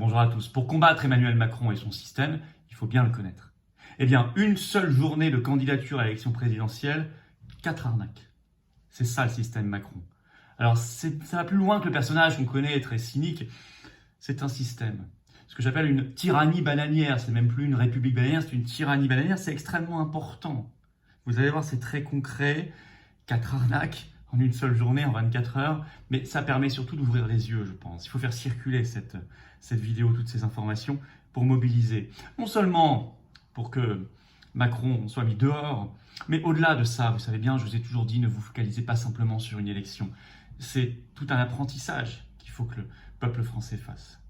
Bonjour à tous. Pour combattre Emmanuel Macron et son système, il faut bien le connaître. Eh bien, une seule journée de candidature à l'élection présidentielle, 4 arnaques. C'est ça le système Macron. Alors, ça va plus loin que le personnage qu'on connaît, très cynique. C'est un système. Ce que j'appelle une tyrannie bananière. C'est même plus une république bananière, c'est une tyrannie bananière. C'est extrêmement important. Vous allez voir, c'est très concret. 4 arnaques en une seule journée, en 24 heures. Mais ça permet surtout d'ouvrir les yeux, je pense. Il faut faire circuler cette vidéo, toutes ces informations, pour mobiliser. Non seulement pour que Macron soit mis dehors, mais au-delà de ça, vous savez bien, je vous ai toujours dit, ne vous focalisez pas simplement sur une élection. C'est tout un apprentissage qu'il faut que le peuple français fasse.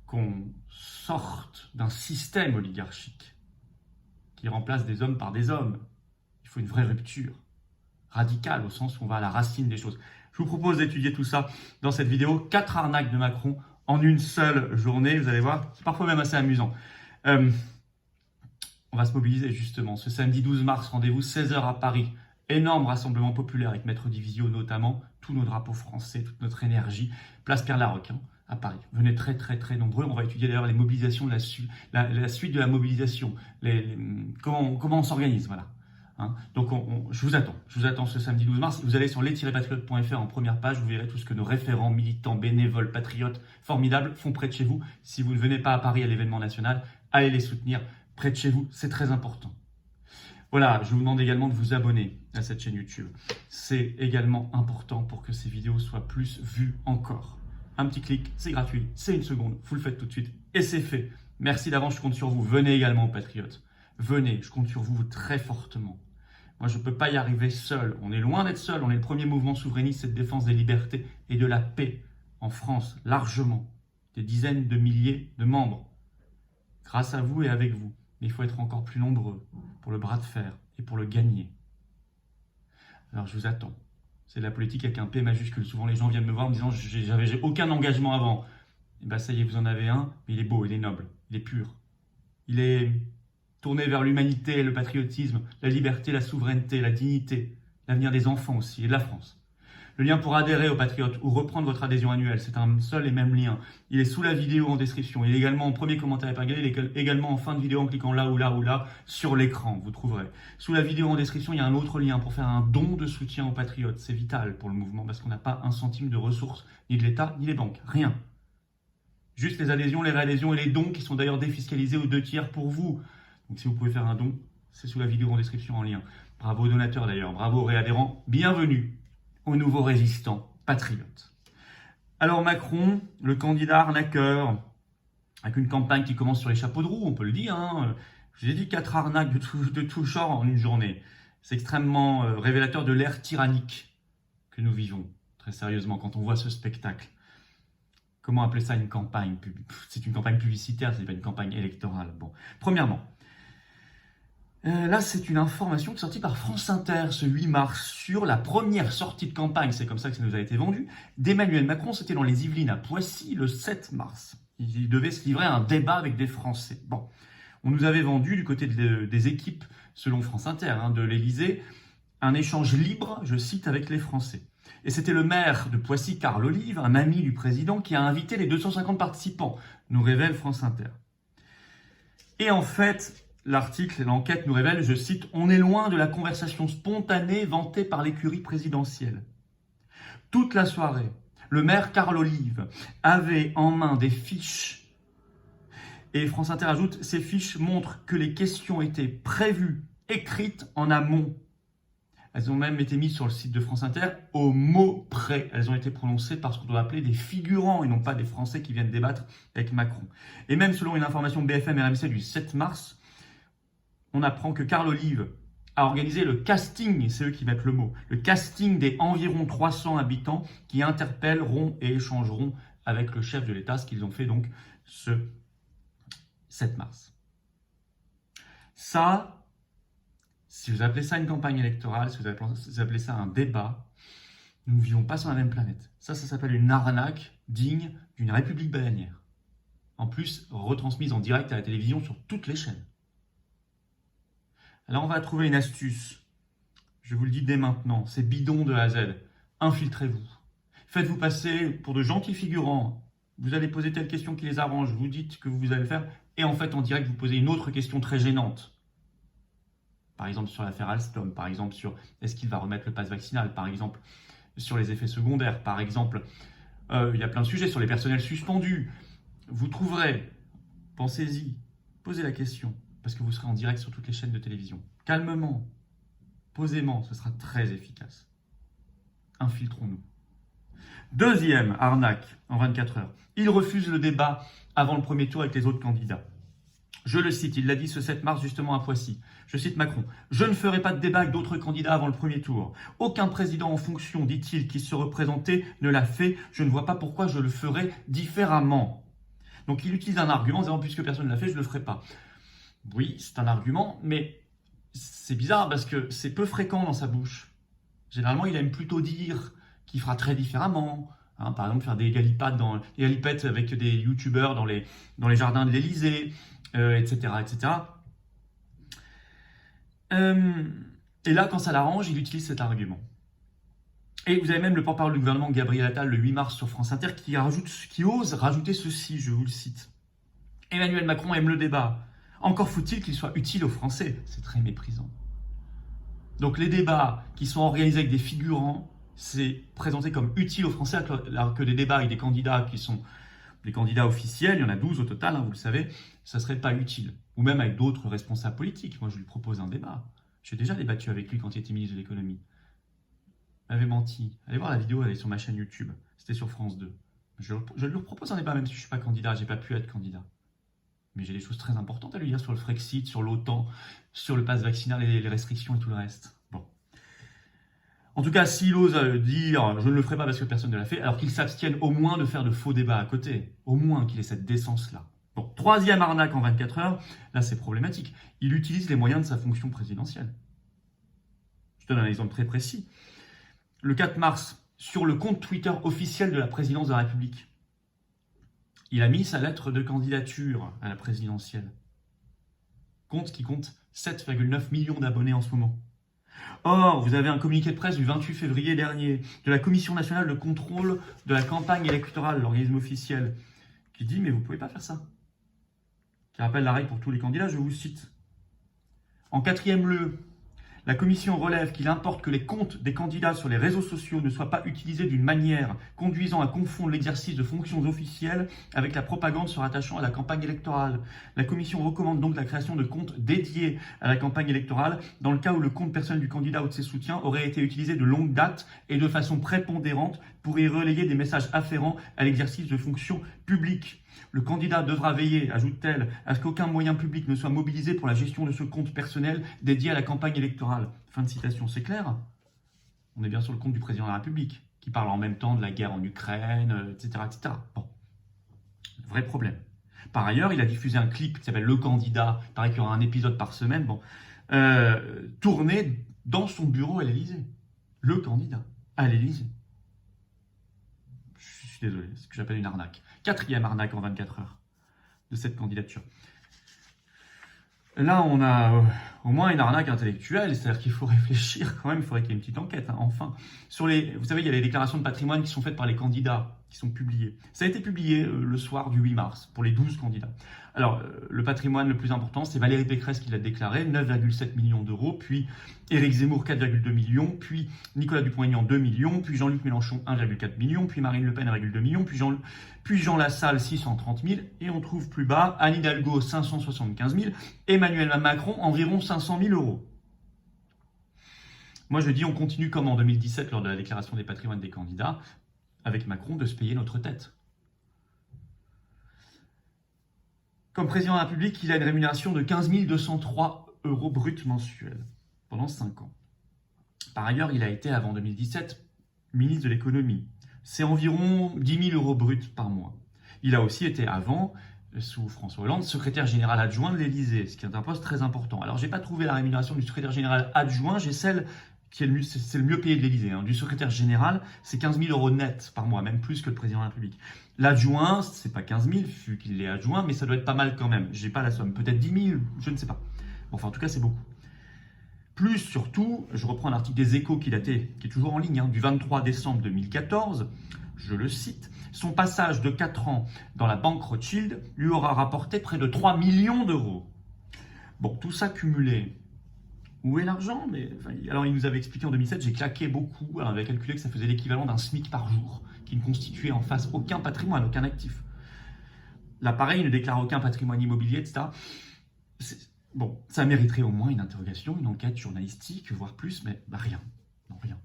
Qu'on sorte d'un système oligarchique qui remplace des hommes par des hommes. Il faut une vraie rupture radicale, au sens où on va à la racine des choses. Je vous propose d'étudier tout ça dans cette vidéo. 4 arnaques de Macron en une seule journée. Vous allez voir, c'est parfois même assez amusant. On va se mobiliser justement. Ce samedi 12 mars, rendez-vous 16h à Paris. Énorme rassemblement populaire avec Maître Divisio notamment. Tous nos drapeaux français, toute notre énergie. Place Pierre-Laroque à Paris. Venez très nombreux. On va étudier d'ailleurs les mobilisations, la suite de la mobilisation. Comment on s'organise, voilà. Donc je vous attends ce samedi 12 mars. Vous allez sur les-patriotes.fr en première page, vous verrez tout ce que nos référents, militants, bénévoles, patriotes formidables font près de chez vous. Si vous ne venez pas à Paris à l'événement national, allez les soutenir près de chez vous, c'est très important. Voilà, je vous demande également de vous abonner à cette chaîne YouTube. C'est également important pour que ces vidéos soient plus vues encore. Un petit clic, c'est gratuit, c'est une seconde, vous le faites tout de suite et c'est fait. Merci d'avance, je compte sur vous. Venez également aux Patriotes. Venez, je compte sur vous très fortement. Moi, je ne peux pas y arriver seul. On est loin d'être seul. On est le premier mouvement souverainiste, cette défense des libertés et de la paix en France, largement. Des dizaines de milliers de membres. Grâce à vous et avec vous. Mais il faut être encore plus nombreux pour le bras de fer et pour le gagner. Alors, je vous attends. C'est de la politique avec un P majuscule. Souvent, les gens viennent me voir en me disant « j'ai aucun engagement avant ». Et bien, ça y est, vous en avez un, mais il est beau, il est noble, il est pur. Il est tourné vers l'humanité, le patriotisme, la liberté, la souveraineté, la dignité, l'avenir des enfants aussi et de la France. Le lien pour adhérer aux Patriotes ou reprendre votre adhésion annuelle, c'est un seul et même lien. Il est sous la vidéo en description. Il est également en premier commentaire épinglé. Il est également en fin de vidéo en cliquant là ou là ou là sur l'écran. Vous trouverez. Sous la vidéo en description, il y a un autre lien pour faire un don de soutien aux Patriotes. C'est vital pour le mouvement parce qu'on n'a pas un centime de ressources, ni de l'État, ni des banques. Rien. Juste les adhésions, les réadhésions et les dons qui sont d'ailleurs défiscalisés aux 2/3 pour vous. Donc si vous pouvez faire un don, c'est sous la vidéo en description en lien. Bravo aux donateurs d'ailleurs, bravo aux réadhérents, bienvenue aux nouveaux résistants patriotes. Alors Macron, le candidat arnaqueur, avec une campagne qui commence sur les chapeaux de roue, on peut le dire. Je vous ai dit 4 arnaques de tout genre en une journée. C'est extrêmement révélateur de l'ère tyrannique que nous vivons, très sérieusement, quand on voit ce spectacle. Comment appeler ça une campagne? C'est une campagne publicitaire, ce n'est pas une campagne électorale. Bon, premièrement, là, c'est une information qui est sortie par France Inter ce 8 mars sur la première sortie de campagne, c'est comme ça que ça nous a été vendu, d'Emmanuel Macron. C'était dans les Yvelines à Poissy le 7 mars. Il devait se livrer à un débat avec des Français. Bon, on nous avait vendu du côté des équipes, selon France Inter, de l'Élysée, un échange libre, je cite, avec les Français. Et c'était le maire de Poissy, Carl Olive, un ami du président, qui a invité les 250 participants, nous révèle France Inter. Et en fait, l'article et l'enquête nous révèlent, je cite, « On est loin de la conversation spontanée vantée par l'écurie présidentielle. » Toute la soirée, le maire Carl Olive avait en main des fiches. Et France Inter ajoute, ces fiches montrent que les questions étaient prévues, écrites en amont. Elles ont même été mises sur le site de France Inter au mot près. Elles ont été prononcées par ce qu'on doit appeler des figurants et non pas des Français qui viennent débattre avec Macron. Et même selon une information BFM RMC du 7 mars, on apprend que Carl Olive a organisé le casting, c'est eux qui mettent le mot, le casting des environ 300 habitants qui interpelleront et échangeront avec le chef de l'État, ce qu'ils ont fait donc ce 7 mars. Ça, si vous appelez ça une campagne électorale, si vous appelez ça un débat, nous ne vivons pas sur la même planète. Ça s'appelle une arnaque digne d'une république bananière. En plus, retransmise en direct à la télévision sur toutes les chaînes. Alors on va trouver une astuce. Je vous le dis dès maintenant, c'est bidon de A à Z. Infiltrez-vous. Faites-vous passer pour de gentils figurants vous allez poser telle question qui les arrange, vous dites que vous allez le faire, et en fait, en direct, vous posez une autre question très gênante. Par exemple, sur l'affaire Alstom, par exemple, sur est-ce qu'il va remettre le pass vaccinal, par exemple, sur les effets secondaires, par exemple, il y a plein de sujets sur les personnels suspendus. Vous trouverez, pensez-y, posez la question, parce que vous serez en direct sur toutes les chaînes de télévision. Calmement, posément, ce sera très efficace. Infiltrons-nous. Deuxième arnaque en 24 heures. Il refuse le débat avant le premier tour avec les autres candidats. Je le cite, il l'a dit ce 7 mars justement à Poissy. Je cite Macron. « Je ne ferai pas de débat avec d'autres candidats avant le premier tour. Aucun président en fonction, dit-il, qui se représentait ne l'a fait. Je ne vois pas pourquoi je le ferais différemment. » Donc il utilise un argument en disant « puisque personne ne l'a fait, je ne le ferai pas. » Oui, c'est un argument, mais c'est bizarre parce que c'est peu fréquent dans sa bouche. Généralement, il aime plutôt dire qu'il fera très différemment. Hein, par exemple, faire des galipettes avec des youtubeurs dans les jardins de l'Élysée, etc., etc. Et là, quand ça l'arrange, il utilise cet argument. Et vous avez même le porte-parole du gouvernement, Gabriel Attal, le 8 mars sur France Inter, qui ose rajouter ceci, je vous le cite. « Emmanuel Macron aime le débat. Encore faut-il qu'il soit utile aux Français. » C'est très méprisant. Donc les débats qui sont organisés avec des figurants, c'est présenté comme utile aux Français, alors que des débats avec des candidats qui sont des candidats officiels, il y en a 12 au total, hein, vous le savez, ça ne serait pas utile. Ou même avec d'autres responsables politiques. Moi, je lui propose un débat. J'ai déjà débattu avec lui quand il était ministre de l'économie. Il m'avait menti. Allez voir la vidéo, elle est sur ma chaîne YouTube. C'était sur France 2. Je lui propose un débat, même si je ne suis pas candidat, je n'ai pas pu être candidat. Mais j'ai des choses très importantes à lui dire sur le Frexit, sur l'OTAN, sur le pass vaccinal et les restrictions et tout le reste. Bon. En tout cas, s'il ose dire « je ne le ferai pas parce que personne ne l'a fait », alors qu'il s'abstienne au moins de faire de faux débats à côté. Au moins qu'il ait cette décence-là. Bon, troisième arnaque en 24 heures, là c'est problématique. Il utilise les moyens de sa fonction présidentielle. Je donne un exemple très précis. Le 4 mars, sur le compte Twitter officiel de la présidence de la République, il a mis sa lettre de candidature à la présidentielle. Compte qui compte 7,9 millions d'abonnés en ce moment. Or, vous avez un communiqué de presse du 28 février dernier de la Commission nationale de contrôle de la campagne électorale, l'organisme officiel, qui dit « mais vous ne pouvez pas faire ça ». Qui rappelle la règle pour tous les candidats, je vous cite. En quatrième lieu, la Commission relève qu'il importe que les comptes des candidats sur les réseaux sociaux ne soient pas utilisés d'une manière conduisant à confondre l'exercice de fonctions officielles avec la propagande se rattachant à la campagne électorale. La Commission recommande donc la création de comptes dédiés à la campagne électorale dans le cas où le compte personnel du candidat ou de ses soutiens aurait été utilisé de longue date et de façon prépondérante pour y relayer des messages afférents à l'exercice de fonctions publiques. Le candidat devra veiller, ajoute-t-elle, à ce qu'aucun moyen public ne soit mobilisé pour la gestion de ce compte personnel dédié à la campagne électorale. Fin de citation, c'est clair? On est bien sur le compte du président de la République, qui parle en même temps de la guerre en Ukraine, etc., etc. Bon, vrai problème. Par ailleurs, il a diffusé un clip qui s'appelle « Le candidat », il paraît qu'il y aura un épisode par semaine, bon, tourné dans son bureau à l'Élysée. Le candidat, à l'Élysée. Je suis désolé, c'est ce que j'appelle une arnaque. Quatrième arnaque en 24 heures de cette candidature. Là, on a au moins une arnaque intellectuelle, c'est-à-dire qu'il faut réfléchir quand même, il faudrait qu'il y ait une petite enquête, hein, enfin. Vous savez, il y a les déclarations de patrimoine qui sont faites par les candidats, qui sont publiées. Ça a été publié le soir du 8 mars, pour les 12 candidats. Alors, le patrimoine le plus important, c'est Valérie Pécresse qui l'a déclaré, 9,7 millions d'euros, puis Éric Zemmour, 4,2 millions, puis Nicolas Dupont-Aignan, 2 millions, puis Jean-Luc Mélenchon, 1,4 million, puis Marine Le Pen, 1,2 million, puis Jean Lassalle, 630 000, et on trouve plus bas Anne Hidalgo, 575 000, Emmanuel Macron, environ 500 000 euros. Moi, je dis, on continue comme en 2017, lors de la déclaration des patrimoines des candidats, avec Macron, de se payer notre tête. Comme président de la République, il a une rémunération de 15 203 euros bruts mensuels pendant 5 ans. Par ailleurs, il a été, avant 2017, ministre de l'économie. C'est environ 10 000 euros bruts par mois. Il a aussi été, avant, sous François Hollande, secrétaire général adjoint de l'Élysée, ce qui est un poste très important. Alors, je n'ai pas trouvé la rémunération du secrétaire général adjoint, j'ai celle qui est c'est le mieux payé de l'Élysée. Hein. Du secrétaire général, c'est 15 000 euros net par mois, même plus que le président de la République. L'adjoint, c'est pas 15 000, vu qu'il est adjoint, mais ça doit être pas mal quand même. J'ai pas la somme, peut-être 10 000, je ne sais pas. Bon, enfin, en tout cas, c'est beaucoup. Plus, surtout, je reprends un article des Échos qui est toujours en ligne, hein, du 23 décembre 2014. Je le cite, « Son passage de 4 ans dans la banque Rothschild lui aura rapporté près de 3 millions d'euros. » Bon, tout ça cumulé. Où est l'argent? Alors, il nous avait expliqué en 2007, j'ai claqué beaucoup. Alors, on avait calculé que ça faisait l'équivalent d'un SMIC par jour, qui ne constituait en face aucun patrimoine, aucun actif. Là, pareil, il ne déclare aucun patrimoine immobilier, etc. Bon, ça mériterait au moins une interrogation, une enquête journalistique, voire plus, mais rien. Non, rien.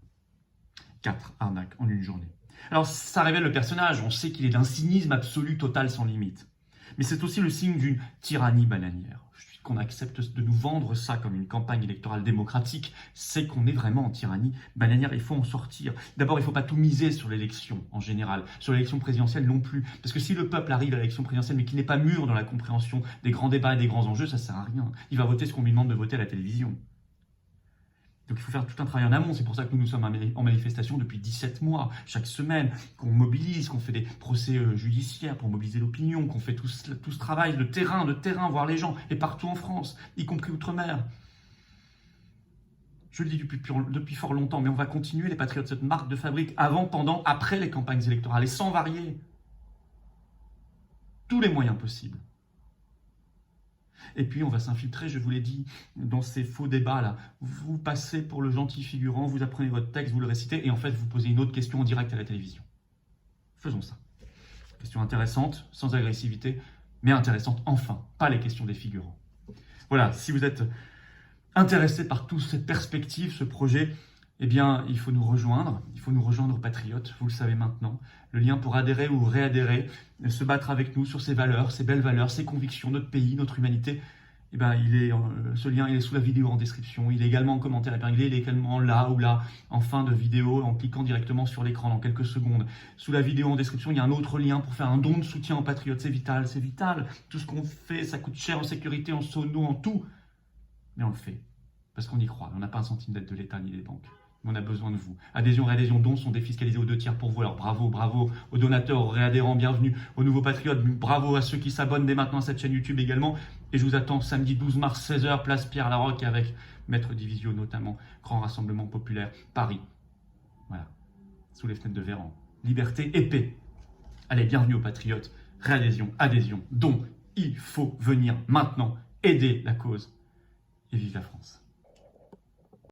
4 arnaques en une journée. Alors, ça révèle le personnage, on sait qu'il est d'un cynisme absolu, total, sans limite. Mais c'est aussi le signe d'une tyrannie bananière. Qu'on accepte de nous vendre ça comme une campagne électorale démocratique, c'est qu'on est vraiment en tyrannie bananière. Il faut en sortir. D'abord, il ne faut pas tout miser sur l'élection en général, sur l'élection présidentielle non plus. Parce que si le peuple arrive à l'élection présidentielle mais qu'il n'est pas mûr dans la compréhension des grands débats et des grands enjeux, ça ne sert à rien. Il va voter ce qu'on lui demande de voter à la télévision. Donc il faut faire tout un travail en amont. C'est pour ça que nous sommes en manifestation depuis 17 mois, chaque semaine, qu'on mobilise, qu'on fait des procès judiciaires pour mobiliser l'opinion, qu'on fait tout ce travail de terrain, voir les gens, et partout en France, y compris outre-mer. Je le dis depuis fort longtemps, mais on va continuer, les patriotes, cette marque de fabrique, avant, pendant, après les campagnes électorales, et sans varier. Tous les moyens possibles. Et puis on va s'infiltrer, je vous l'ai dit, dans ces faux débats-là. Vous passez pour le gentil figurant, vous apprenez votre texte, vous le récitez, et en fait vous posez une autre question en direct à la télévision. Faisons ça. Question intéressante, sans agressivité, mais intéressante enfin, pas les questions des figurants. Voilà, si vous êtes intéressé par toute cette perspective, ce projet, eh bien, il faut nous rejoindre Patriotes, vous le savez maintenant. Le lien pour adhérer ou réadhérer, se battre avec nous sur ces valeurs, ces belles valeurs, ces convictions, notre pays, notre humanité, eh bien, ce lien il est sous la vidéo en description, il est également en commentaire épinglé, il est également là ou là, en fin de vidéo, en cliquant directement sur l'écran dans quelques secondes. Sous la vidéo en description, il y a un autre lien pour faire un don de soutien aux Patriotes, c'est vital. Tout ce qu'on fait, ça coûte cher en sécurité, en sono, en tout. Mais on le fait, parce qu'on y croit, on n'a pas un centime d'aide de l'État ni des banques. On a besoin de vous. Adhésion, réadhésion, dons sont défiscalisés aux 2 tiers pour vous. Alors bravo aux donateurs, aux réadhérents, bienvenue aux nouveaux patriotes. Bravo à ceux qui s'abonnent dès maintenant à cette chaîne YouTube également. Et je vous attends samedi 12 mars, 16h, place Pierre-Laroque avec Maître Divisio notamment. Grand rassemblement populaire, Paris. Voilà, sous les fenêtres de Véran. Liberté et paix. Allez, bienvenue aux patriotes. Réadhésion, adhésion, dons. Il faut venir maintenant aider la cause. Et vive la France.